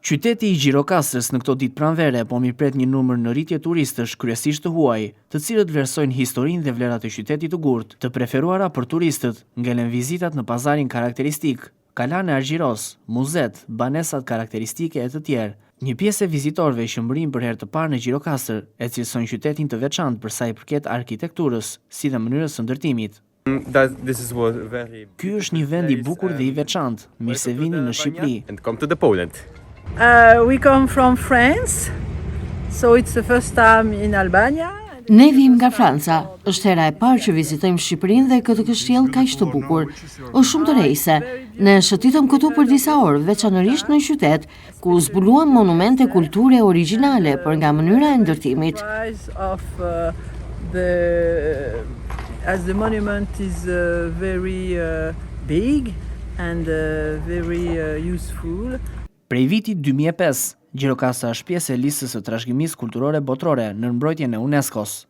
Qyteti i Gjirokastrës në këto ditë pranvere po mirëpret një numër në rritje turistësh, kryesisht të huaj, të cilët vlerësojnë historinë dhe vlerat e qytetit të Gurt. Të preferuara për turistët ngelen vizitat në pazarin karakteristik, kalan e Argjiros, muzet, banesat karakteristike e të tjerë. Një pjesë e vizitorëve i shëmbërin për herë të parë në Gjirokastër, e cilësojnë qytetin të veçantë për sa i përket arkitekturës, si dhe mënyrës së ndërtimit. Ky është një vend i bukur dhe i veçantë. Mirë se vini në Shqipëri. We come from France, so it's the first time in Albania. Ne vim nga Franca. Është hera e parë që vizitojmë Shqipërinë dhe këtë kështjell kaq të bukur. Është shumë të rejse. Ne shëtitëm këtu për disa orë, veçanërisht në qytet, ku zbuluam monumente kulture origjinale për nga mënyra e ndërtimit. As the monument is very big and very useful. Prej vitit 2005, Gjirokastra është pjesë e listës së trashëgimisë kulturore botërore në mbrojtjen e UNESCO-s.